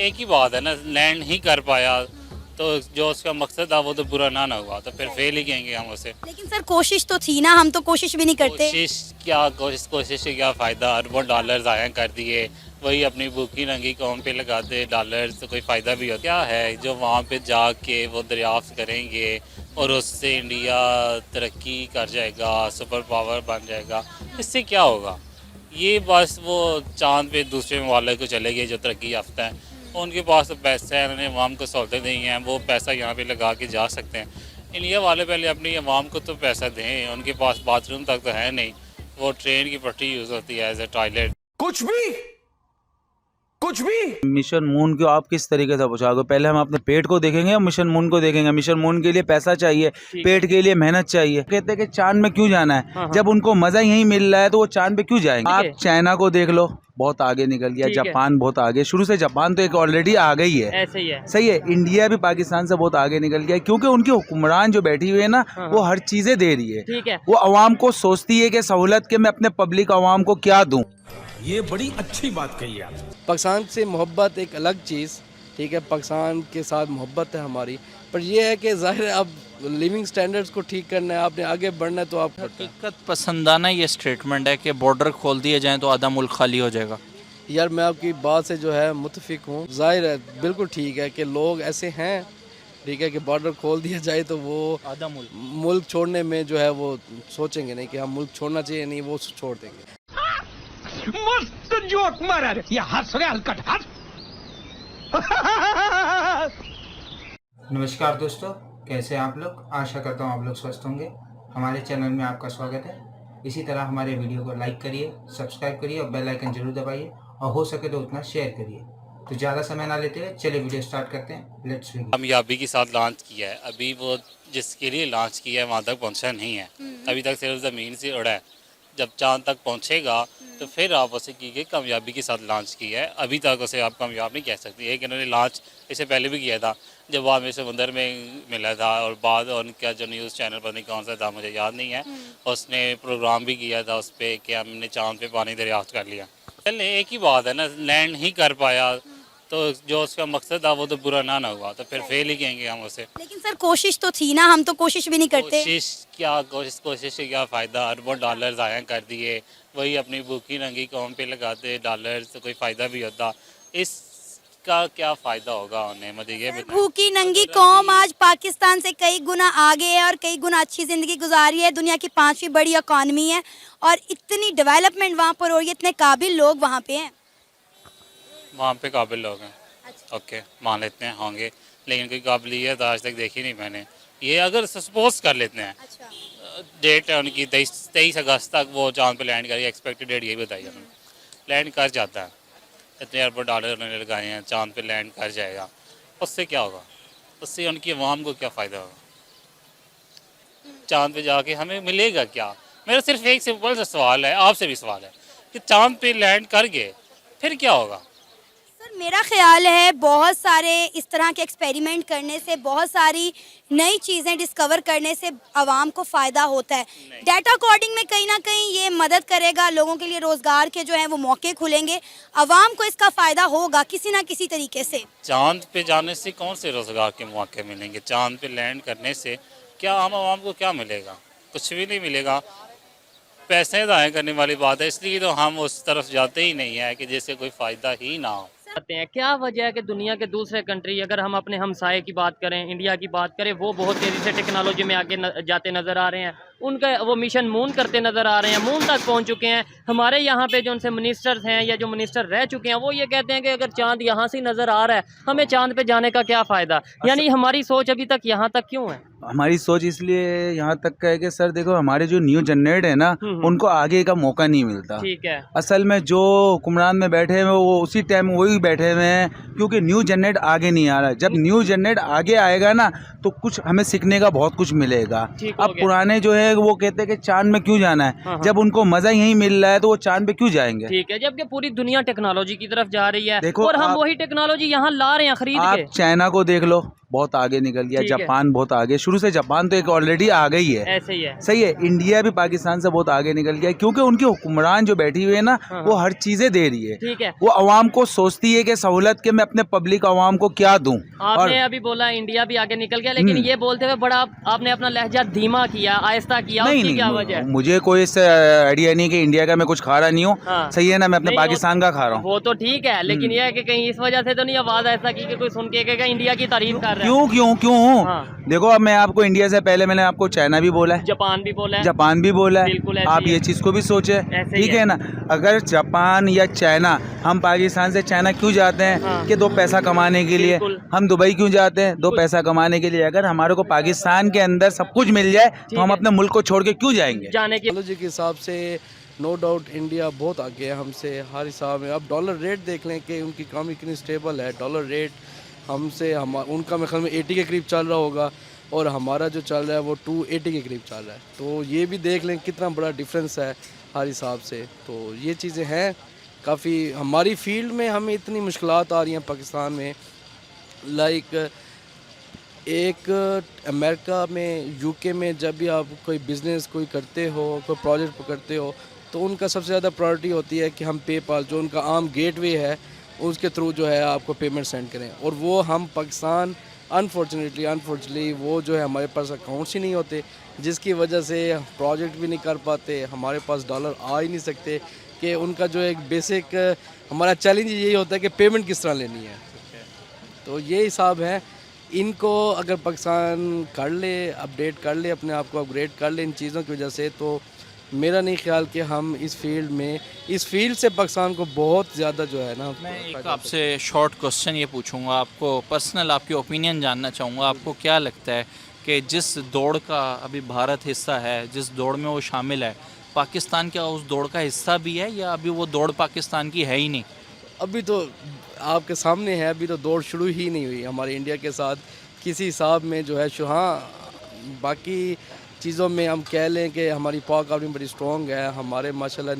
एक ही बात है ना, लैंड ही कर पाया तो जो उसका मकसद था वो तो पूरा ना हुआ, तो फिर फेल ही कहेंगे हम उसे। लेकिन सर कोशिश तो थी ना, हम तो कोशिश भी नहीं करते। कोशिश से क्या फ़ायदा, अरबों डॉलर ज़ाया कर दिए, वही अपनी भूखी नंगी कौम पे लगा दे डॉलर, तो कोई फ़ायदा भी हो क्या है जो वहाँ पे जाके वो दरियाफ्त करेंगे और उससे इंडिया तरक्की कर जाएगा, सुपर पावर बन जाएगा, इससे क्या होगा? ये बस वो चाँद पे दूसरे ममालिक को चले गए जो तरक्की याफ्ता है, उनके पास तो पैसा है, उन्होंने अवाम को सहूलतें दी हैं, वो पैसा यहाँ पे लगा के जा सकते हैं। इंडिया वाले पहले अपनी अवाम को तो पैसा दें, उनके पास बाथरूम तक तो है नहीं, वो ट्रेन की पटरी यूज़ होती है एज ए टॉयलेट। कुछ भी मिशन मून को आप किस तरीके से पहुंचाओगे? पहले हम अपने पेट को देखेंगे और मिशन मून को देखेंगे। मिशन मून के लिए पैसा चाहिए, पेट के लिए मेहनत चाहिए। कहते हैं कि चांद में क्यों जाना है, जब उनको मजा यही मिल रहा है तो वो चांद पे क्यों जाएंगे? आप चाइना को देख लो, बहुत आगे निकल गया। जापान बहुत आगे, शुरू से जापान तो एक ऑलरेडी आ गई है, ऐसे ही है। सही है। इंडिया भी पाकिस्तान से बहुत आगे निकल गया क्योंकि उनकी हुक्मरान जो बैठी हुई है ना, वो हर चीजें दे रही है। ठीक है, वो अवाम को सोचती है कि सहूलत के मैं अपने पब्लिक अवाम को क्या दूं। ये बड़ी अच्छी बात कही आप। पाकिस्तान से मोहब्बत एक अलग चीज़, ठीक है, पाकिस्तान के साथ मोहब्बत है हमारी, पर यह है कि ज़ाहिर अब लिविंग स्टैंडर्ड्स को ठीक करना है, आपने आगे बढ़ना है तो आप हकीकत पसंदाना ये स्टेटमेंट है कि बॉर्डर खोल दिए जाएं तो आधा मुल्क खाली हो जाएगा। यार मैं आपकी बात से जो है मुतफिक हूँ, ज़ाहिर है बिल्कुल ठीक है कि लोग ऐसे हैं, ठीक है, कि बॉर्डर खोल दिया जाए तो वो आधा मुल्क छोड़ने में जो है वो सोचेंगे नहीं कि हम मुल्क छोड़ना चाहिए, नहीं वो छोड़ देंगे। मस्त जोक मारा रे, ये हंस रहे हलकट हंस। नमस्कार दोस्तों, कैसे हैं आप लोग? आशा करता हूँ आप लोग स्वस्थ होंगे। हमारे चैनल में आपका स्वागत है। इसी तरह हमारे वीडियो को लाइक करिए, सब्सक्राइब करिए और बेल आइकन जरूर दबाइए और हो सके तो उतना शेयर करिए। तो ज़्यादा समय ना लेते हुए चलिए वीडियो स्टार्ट करते हैं। Let's begin. कामयाबी के साथ लॉन्च किया है, अभी वो जिसके लिए लॉन्च किया है वहाँ तक पहुँचा नहीं है, अभी तक सिर्फ ज़मीन से उड़ा है। जब चांद तक पहुँचेगा तो फिर आप उसे की कामयाबी के साथ लॉन्च किया है, अभी तक उसे आप कामयाब नहीं कह सकते। एक इन्होंने लॉन्च इससे पहले भी किया था जब वो हमें समुंदर में मिला था, और बाद उनका जो न्यूज़ चैनल पर नहीं कौन सा था मुझे याद नहीं है, उसने प्रोग्राम भी किया था उस पर कि हमने चांद पे पानी दरियाफ्त कर लिया। पहले एक ही बात है ना, लैंड ही कर पाया तो जो उसका मकसद था वो तो पूरा ना हुआ, तो फिर फेल ही कहेंगे हम उसे। लेकिन सर कोशिश तो थी ना, हम तो कोशिश भी नहीं करते। कोशिश से क्या फ़ायदा, अरबों डॉलर ज़ाया कर दिए, वही अपनी भूखी नंगी कौम पे लगाते डॉलर, तो कोई फ़ायदा भी होता, इसका क्या फ़ायदा होगा उन्हें? मुझे ये बताइए। भूखी नंगी कौम आज पाकिस्तान से कई गुना आगे है और कई गुना अच्छी ज़िंदगी गुजारी है। दुनिया की 5वीं बड़ी इकॉनमी है और इतनी डेवलपमेंट वहाँ पर हो रही है, इतने काबिल लोग वहाँ पे हैं। वहाँ पे काबिल लोग हैं, ओके मान लेते हैं होंगे, लेकिन कोई काबिलियत आज तक देखी नहीं मैंने। ये अगर सपोज कर लेते हैं, डेट है उनकी 23 अगस्त तक वो चांद पे लैंड करेगी, एक्सपेक्टेड डेट यही बताई उन्होंने, लैंड कर जाता है, इतने अरबों डॉलर उन्होंने लगाए हैं, चांद पे लैंड कर जाएगा, उससे क्या होगा? उससे उनकी अवाम को क्या फ़ायदा होगा? चांद पे जाके हमें मिलेगा क्या? मेरा सिर्फ एक सिंपल सा सवाल है, आपसे भी सवाल है कि चांद पे लैंड कर गए फिर क्या होगा? सर मेरा ख्याल है बहुत सारे इस तरह के एक्सपेरिमेंट करने से, बहुत सारी नई चीज़ें डिस्कवर करने से आवाम को फ़ायदा होता है। डाटा अकॉर्डिंग में कहीं ना कहीं ये मदद करेगा, लोगों के लिए रोज़गार के जो है वो मौके खुलेंगे, आवाम को इसका फ़ायदा होगा किसी ना किसी तरीके से। चांद पे जाने से कौन से रोज़गार के मौके मिलेंगे? चांद पे लैंड करने से क्या आम आवाम को क्या मिलेगा? कुछ भी नहीं मिलेगा, पैसे ज़ाया करने वाली बात है। इसलिए तो हम उस तरफ जाते ही नहीं है कि जिससे कोई फ़ायदा ही ना हो। हैं क्या वजह है कि दुनिया के दूसरे कंट्री, अगर हम अपने हमसाये की बात करें, इंडिया की बात करें, वो बहुत तेज़ी से टेक्नोलॉजी में आगे जाते नज़र आ रहे हैं, उनका वो मिशन मून करते नज़र आ रहे हैं, मून तक पहुंच चुके हैं। हमारे यहाँ पे जो उनसे मिनिस्टर्स हैं या जो मिनिस्टर रह चुके हैं वो ये कहते हैं कि अगर चांद यहाँ से नज़र आ रहा है, हमें चांद पे जाने का क्या फ़ायदा? यानी हमारी सोच अभी तक यहाँ तक क्यों है? हमारी सोच इसलिए यहाँ तक का है कि सर देखो, हमारे जो न्यू जनरेट है ना, उनको आगे का मौका नहीं मिलता। ठीक है, असल में जो हुक्मरान में बैठे हैं वो उसी टाइम वही बैठे हुए हैं क्योंकि न्यू जनरेट आगे नहीं आ रहा है। जब न्यू जनरेट आगे आएगा ना तो कुछ हमें सीखने का बहुत कुछ मिलेगा। अब पुराने जो है वो कहते हैं कि चांद में क्यों जाना है, जब उनको मजा यही मिल रहा है तो वो चांद पे क्यों जाएंगे? ठीक है, जबकि पूरी दुनिया टेक्नोलॉजी की तरफ जा रही है देखो, और हम वही टेक्नोलॉजी यहाँ ला रहे हैं खरीद के। चाइना को देख लो, बहुत आगे निकल गया, ठीक है। जापान बहुत आगे, शुरू से जापान तो एक ऑलरेडी आ गई है, ऐसे ही है। सही है। इंडिया भी पाकिस्तान से बहुत आगे निकल गया क्योंकि उनकी हुक्मरान जो बैठी हुई है ना, वो हर चीजें दे रही है। ठीक है। वो अवाम को सोचती है कि सहूलत के मैं अपने पब्लिक अवाम को क्या दूं। आपने अभी बोला इंडिया भी आगे निकल गया, लेकिन ये बोलते हुए बड़ा आपने अपना लहजा धीमा किया, आहिस्ता किया, नहीं उसकी क्या नहीं, वजह है? मुझे कोई इससे आइडिया नहीं कि इंडिया का मैं कुछ खा रहा नहीं हूँ, हाँ। सही है ना, मैं अपने नहीं, पाकिस्तान का खा रहा हूँ। वो तो ठीक है, लेकिन ये है कि कहीं इस वजह से तो नहीं आवाज ऐसा की कि कोई सुन के कहेगा इंडिया की तारीफ कर रहा है। क्यों क्यों क्यों? हाँ। देखो अब मैं आपको इंडिया से पहले मैंने आपको चाइना भी बोला है, जापान भी बोला है, जापान भी बोला है, बिल्कुल ऐसे आप ही ये है। चीज को भी सोचे, ऐसे ही ठीक है। है ना। अगर जापान या चाइना, हम पाकिस्तान से चाइना क्यों जाते हैं? हाँ। कि दो पैसा कमाने के लिए। बिल्कुल। हम दुबई क्यों जाते हैं? दो पैसा कमाने के लिए। अगर हमारे को पाकिस्तान के अंदर सब कुछ मिल जाए तो हम है। अपने मुल्क को छोड़ के क्यों जाएंगे? जाने की टेक्नोलॉजी के हिसाब से नो डाउट इंडिया बहुत आगे है हमसे हर हिसाब में। अब डॉलर रेट देख लें कि उनकी इकॉनमी कितनी स्टेबल है। डॉलर रेट हमसे उनका मेरे ख्याल में 80 के करीब चल रहा होगा और हमारा जो चल रहा है वो 280 के करीब चल रहा है। तो ये भी देख लें कितना बड़ा डिफरेंस है हर हिसाब से। तो ये चीज़ें हैं काफ़ी हमारी फील्ड में, हमें इतनी मुश्किलात आ रही हैं पाकिस्तान में। लाइक एक अमेरिका में, यूके में जब भी आप कोई बिज़नेस कोई करते हो, कोई प्रोजेक्ट करते हो, तो उनका सबसे ज़्यादा प्रायोरिटी होती है कि हम पेपाल जो उनका आम गेटवे है उसके थ्रू जो है आपको पेमेंट सेंड करें। और वो हम पाकिस्तान अनफॉर्चुनेटली वो जो है हमारे पास अकाउंट्स ही नहीं होते, जिसकी वजह से प्रोजेक्ट भी नहीं कर पाते, हमारे पास डॉलर आ ही नहीं सकते। कि उनका जो एक बेसिक हमारा चैलेंज यही होता है कि पेमेंट किस तरह लेनी है। तो ये हिसाब है। इनको अगर पाकिस्तान कर ले, अपडेट कर ले, अपने आप को अपग्रेड कर ले इन चीज़ों की वजह से, तो मेरा नहीं ख्याल कि हम इस फील्ड से पाकिस्तान को बहुत ज़्यादा जो है ना। मैं एक आपसे शॉर्ट क्वेश्चन ये पूछूंगा, आपको पर्सनल आपकी ओपिनियन जानना चाहूँगा। आपको क्या लगता है कि जिस दौड़ का अभी भारत हिस्सा है, जिस दौड़ में वो शामिल है, पाकिस्तान क्या उस दौड़ का हिस्सा भी है या अभी वो दौड़ पाकिस्तान की है ही नहीं? अभी तो आपके सामने है, अभी तो दौड़ शुरू ही नहीं हुई हमारे इंडिया के साथ किसी हिसाब में जो है। हाँ, बाकी चीज़ों में हम कह लें कि हमारी पाक आर्मी बड़ी स्ट्रॉन्ग है, हमारे माशाल्लाह